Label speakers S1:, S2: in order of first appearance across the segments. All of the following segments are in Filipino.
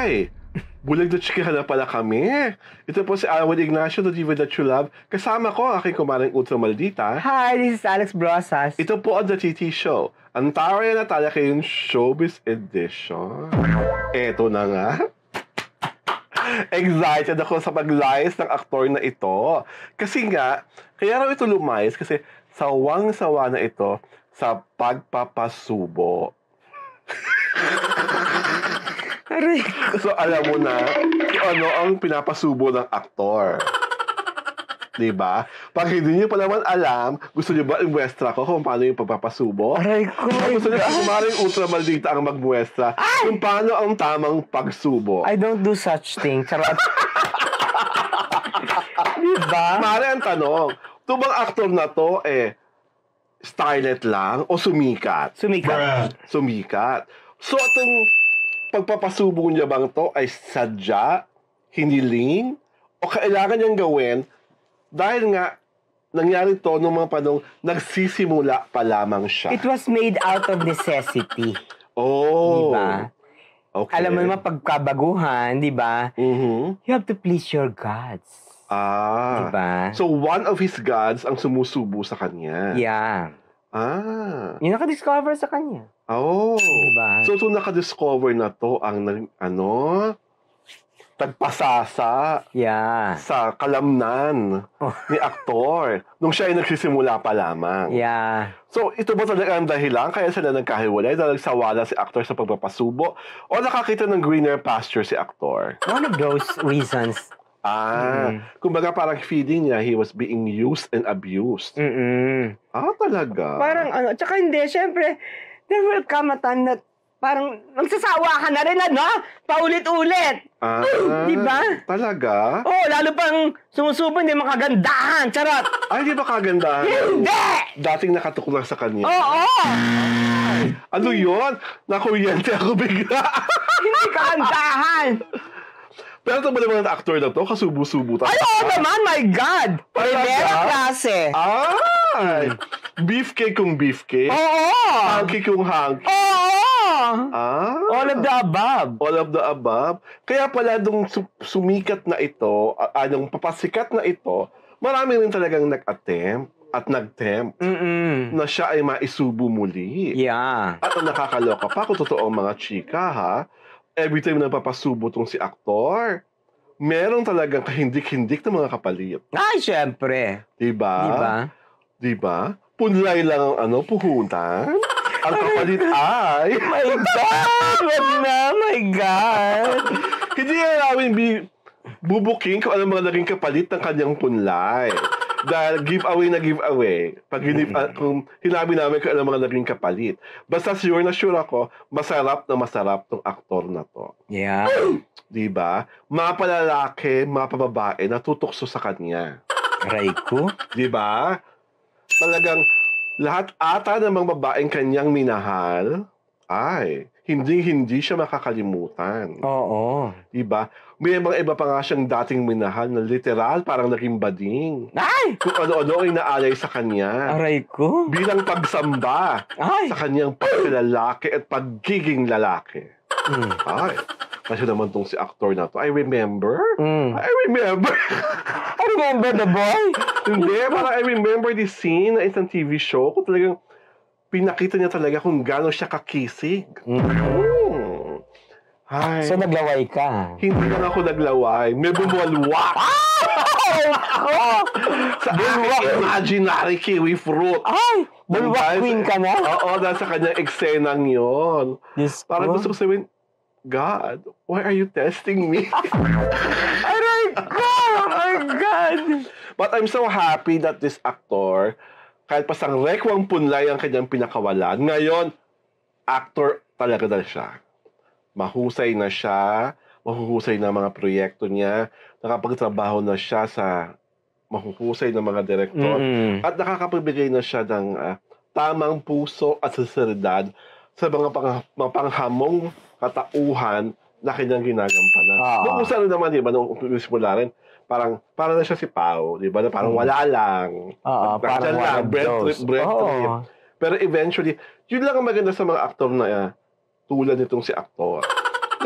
S1: Ay, bulag na chikahan na pala kami. Ito po si Alwin Ignacio, The Diva That You Love. Kasama ko, aking kumaring Ultra Maldita.
S2: Hi, this is Alex Brosas.
S1: Ito po ang The TT Show. Ang Tara na Natalia kayong Showbiz Edition. Eto na nga. Excited ako sa pag-lies ng aktor na ito. Kasi nga, kaya raw ito lumayas kasi sawang-sawa na ito sa pagpapasubo. So, alam mo na ano ang pinapasubo ng aktor. Diba? Pag hindi niyo pa naman alam, gusto niyo ba i-muestra ko kung paano yung pagpapasubo?
S2: Aray ko.
S1: Gusto niyo kumaring Ultra Maldita ang mag-muestra kung paano ang tamang pagsubo.
S2: I don't do such thing. Charot. Diba?
S1: Mari ang tanong, ito bang aktor na to, starlet lang o sumikat?
S2: Sumikat.
S1: Sumikat. So, itong pagpapasubo niya bang to ay sadya, hiniling, o kailangan niyang gawin dahil nga nangyari to nung mga panong nagsisimula pa lamang siya.
S2: It was made out of necessity.
S1: Oh.
S2: Diba?
S1: Okay.
S2: Alam mo naman pagkabaguhan, diba?
S1: Mm-hmm.
S2: You have to please your gods. Diba?
S1: So one of his gods ang sumusubo sa kanya.
S2: Yeah. Yung naka-discover sa kanya.
S1: Oh.
S2: Diba?
S1: So itong naka-discover na to ang tagpasasa sa kalamnan ni aktor nung siya ay nagsisimula pa lamang.
S2: Yeah.
S1: So, ito ba talaga ang dahilan kaya sila nagkahiwalay dahil nagsawala si aktor sa pagpapasubo o nakakita ng greener pasture si aktor?
S2: One of those reasons.
S1: Kumbaga parang feeling niya he was being used and abused. Talaga?
S2: Parang tsaka hindi, syempre, there will come a time that parang magsasawa ka na rin, paulit-ulit. Diba?
S1: Talaga?
S2: Oo, lalo pang sumusubo, hindi makagandahan. Charot!
S1: Ay, di ba kagandahan?
S2: Hindi!
S1: Dating nakatukla sa kanya.
S2: Oo!
S1: Ano yun? Nakuryente ako bigla.
S2: Hindi kagandahan!
S1: Pero ito ba naman ang actor na to? Kasubo-subo tayo.
S2: Ay, oo naman, my God! Primera klase.
S1: Ay! Beefcake kung beefcake.
S2: Oo!
S1: Hanky kung hanky.
S2: Oo! All of the above.
S1: All of the above. Kaya pala nung sumikat na ito, anong papasikat na ito, marami rin talagang nag-attempt at nag-tempt na siya ay maisubo muli.
S2: Yeah.
S1: At ang nakakaloka pa, kung totoo ang mga chika, ha, every time na papasubo tong si aktor, meron talagang kahindik-hindik na mga kapalit.
S2: Ay, syempre.
S1: Diba? Punlay lang ang puhunan. Ang kapalit ay...
S2: My God! Wag na, my God!
S1: Hindi nga namin bubuking kung ano mga naging kapalit ng kanyang punlay. Dahil giveaway na giveaway. Pag kung hinabi namin kung ano mga naging kapalit. Basta sure na sure ako, masarap na masarap tong aktor na to.
S2: Yeah.
S1: Diba? Mga palalaki, mga pababae, natutukso sa kanya.
S2: Aray ko.
S1: Diba? Talagang lahat ata ng mga babaeng kanyang minahal, ay, hindi siya makakalimutan.
S2: Oo.
S1: Diba? May mga iba pa nga siyang dating minahal na literal parang naging bading.
S2: Ay!
S1: Kung ano-ano ay naalay sa kanya.
S2: Aray ko.
S1: Bilang pagsamba sa kanyang pagkalalaki at pagiging lalaki. Ay, kasi naman tong si aktor na to, I remember. I remember
S2: the boy?
S1: Hindi, parang I remember this scene na isang TV show kung talagang pinakita niya talaga kung gaano siya kakisig. Ay,
S2: So, naglaway ka?
S1: hindi lang ako naglaway. May bumulwak sa aking imaginary kiwi fruit.
S2: Ay! Bulwak queen ka na?
S1: Oo, dahil sa kanyang eksenang yun.
S2: Yes,
S1: Parang gusto ko sabihin, God, why are you testing me?
S2: Aray ko! Oh my God!
S1: But I'm so happy that this actor, kahit pasang rekwang punlay ang kanyang pinakawalan, ngayon, actor talaga na siya. Mahusay na siya, mahuhusay na mga proyekto niya, nakapagtrabaho na siya sa mahuhusay na mga direktor, at nakakapagbigay na siya ng tamang puso at sinseridad sa mga panghamong katauhan na kanyang ginagampanan. Noong usa rin naman, di ba, noong simula rin, parang na siya si Pao, di ba, na parang wala lang.
S2: Parang
S1: lang, bread trip. Pero eventually, yun lang ang maganda sa mga aktor na tulad nitong si aktor.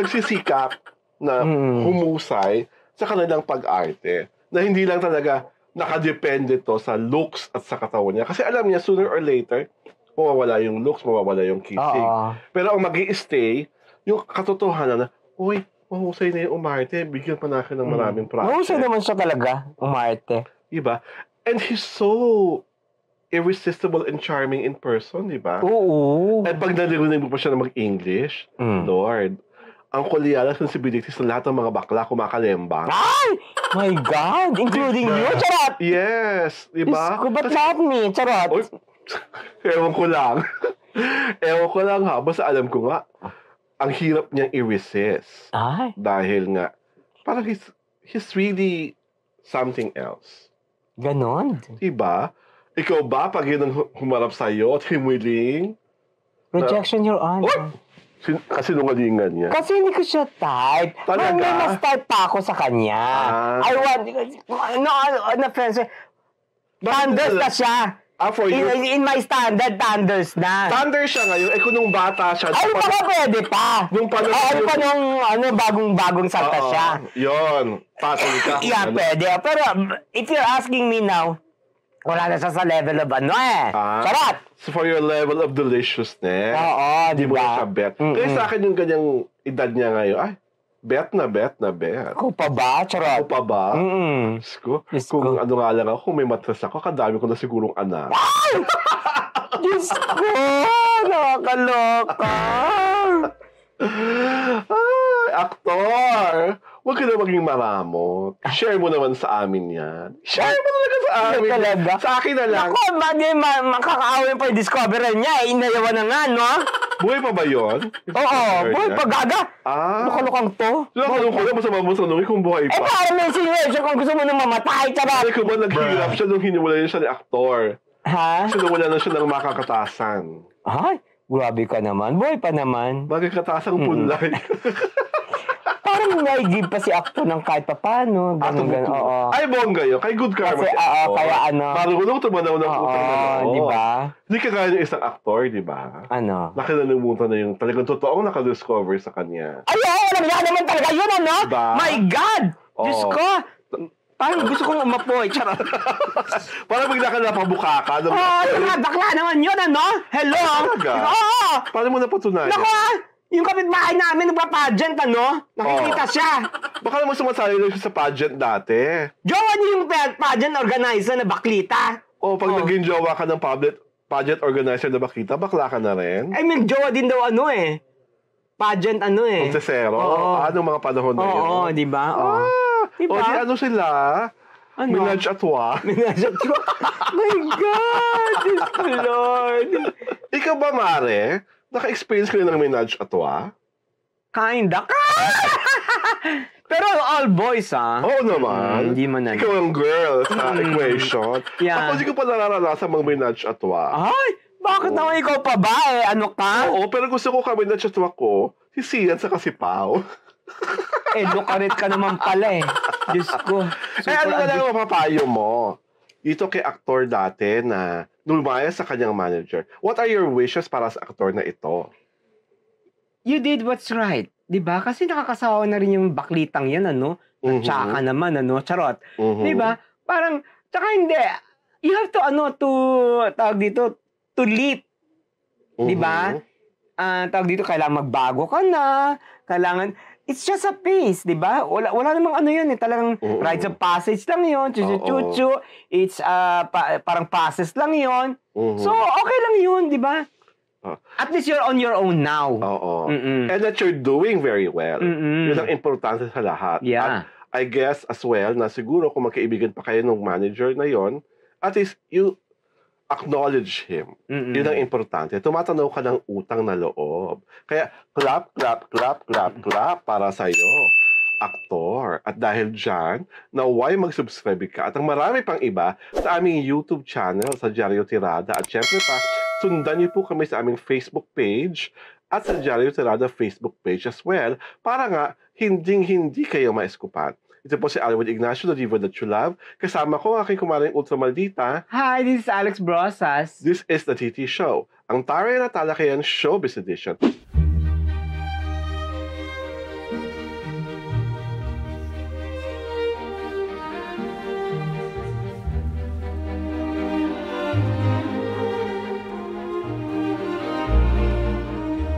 S1: Nagsisikap na humusay sa kanilang pag-arte. Na hindi lang talaga nakadepende to sa looks at sa katawan niya. Kasi alam niya, sooner or later, mawawala yung looks, mawawala yung kissing. Pero ang mag-i-stay, yung katotohanan na, uy, mahusay na yung umarte, bigyan pa natin ng maraming project.
S2: Mahusay naman siya talaga, umarte.
S1: Diba? And he's so irresistible and charming in person, diba?
S2: Oo.
S1: At pag narinig mo pa siya na mag-English, Lord, ang kulyala sensibilities ng lahat ng mga bakla kumakalembang.
S2: Ay! My God! Including you, charot!
S1: Yes! Diba?
S2: But not me, charot!
S1: Oy, ewan ko lang. Ewan ko lang ha. Basta alam ko nga, ang hirap niyang i-resist.
S2: Ay!
S1: Dahil nga, parang he's really something else.
S2: Ganon?
S1: Diba? Ikaw ba, pag yun ang humarap sa'yo at himuling?
S2: Rejection, Your Honor.
S1: Kasinungalingan niya.
S2: Kasi hindi ko siya type.
S1: Talaga?
S2: May mas type pa ako sa kanya. I want, no offense, thunders na siya.
S1: For you?
S2: In my standard, thunders na.
S1: Thunder siya ngayon. Eh kung nung bata siya.
S2: Ay, baka pwede pa.
S1: Nung
S2: bagong salta siya.
S1: Yun. Patay ka.
S2: Yeah, pwede. Pero if you're asking me now, wala na siya sa level of Charot!
S1: So for your level of deliciousness,
S2: di
S1: mo na
S2: ba?
S1: siya bet. Kaya sa akin yung ganyang edad niya ngayon, ay, bet na bet.
S2: Ako pa ba? Charot?
S1: Ako pa ba?
S2: Diyos
S1: Kung
S2: ko.
S1: ano nga lang ako, kung may matres ako, kadami ko na sigurong anak.
S2: Ay! Diyos ko! Nakakaloka!
S1: Ay, aktor! Huwag ka na maging maramot. Share mo naman sa amin yan. Share mo talaga sa amin.
S2: Talaga?
S1: Sa akin na lang.
S2: Ako, makakaawin pa yung discovery niya. Inayawan na nga, no?
S1: Buhay pa ba yun?
S2: Oo, buhay pa, gaga. Lukalukang to.
S1: Lukalukang ko lang, masama mo sa nung kung buhay pa.
S2: Para may situation kung gusto mo nang mamatay, charot.
S1: Ay, kung ba naghihirap siya nung hiniwala siya ni aktor.
S2: Ha?
S1: Sinawala na siya ng makakatasan.
S2: Ay, grabe ka naman. Buhay pa naman.
S1: Bakit katasang punlay?
S2: Parang naigib pa si actor ng kahit pa paano. Oo.
S1: Ay, bongga yun. Kay good karma
S2: kasi,
S1: si actor.
S2: kaya ano.
S1: Marunong tumanaw ng utang na loob.
S2: Di ba?
S1: Hindi ka gaya ng isang actor, di ba?
S2: Ano?
S1: Nakinalimutan na yung talagang totoong nakadiscover sa kanya.
S2: Ay, alam niya naman talaga yun, ano?
S1: Diba?
S2: My God! Diyos ko! Parang gusto kong umapoy. Charot.
S1: Parang bigla ka napabuka ka.
S2: Bakla naman yun, ano? Hello? Oo!
S1: Paano mo napatunayan?
S2: Naku, yung kapitbahay namin nagpa-pageant, ano? Nakikita siya.
S1: Baka naman sumasali lang siya sa pageant dati.
S2: Jowa niyo yung pageant organizer na baklita.
S1: Pag naging jowa ka ng pageant organizer na baklita, bakla ka na rin.
S2: I mean, jowa din daw pageant
S1: Contesero? Anong mga panahon na yun?
S2: Oo, di ba?
S1: Diba? Di ano sila? Minaj at Wa.
S2: Minaj at Wa. My God! Diyos ko, Lord.
S1: Ikaw ba, Mare? Naka-experience ka na ng Minaj at Wa?
S2: Kinda. Pero all boys,
S1: Oo naman.
S2: Hindi man na.
S1: Ikaw ang girl sa equation.
S2: Yeah.
S1: Ako hindi ko pa nararanasan mag Minaj at Wa.
S2: Ay! Bakit naman ikaw pa ba Ano ka?
S1: Oo, pero gusto ko kami Minaj at Wa ko, si Sian sa si Pao.
S2: Lukarit ka naman pala Diyos ko.
S1: Ano na lang ang mapapayo mo? Dito kay aktor dati na lumaya sa kanyang manager. What are your wishes para sa aktor na ito?
S2: You did what's right. Diba? Kasi nakakasawa na rin yung baklitang yan, ano? At tsaka naman, ano? Charot. Diba? Parang, tsaka hindi. You have to, tawag dito, to leap. Diba? Tawag dito, kailangan magbago ka na. Kailangan, it's just a pace, di ba? Wala namang ano yun talagang rites of passage lang yun, chuchu-chuchu, it's parang passes lang yun. So, okay lang yun, di ba? At least you're on your own now.
S1: Oo. And that you're doing very well. Yun ang importante sa lahat.
S2: Yeah.
S1: At I guess as well, na siguro kung magkaibigan pa kayo ng manager na yon, at least you acknowledge him. Yun ang importante. Tumatanaw ka ng utang na loob. Kaya, clap, clap, clap, clap, clap para sa'yo, aktor. At dahil dyan, naway mag-subscribe ka at ang marami pang iba sa aming YouTube channel sa Diaryo Tirada. At syempre pa, sundan niyo po kami sa aming Facebook page at sa Diaryo Tirada Facebook page as well para nga hinding-hindi kayo maeskupan. Ito po si Alwin Ignacio, the diva that you love. Kasama ko ang aking kumaring ultra maldita.
S2: Hi, this is Alex Brosas.
S1: This is the TT Show, ang taray na talakayan showbiz edition.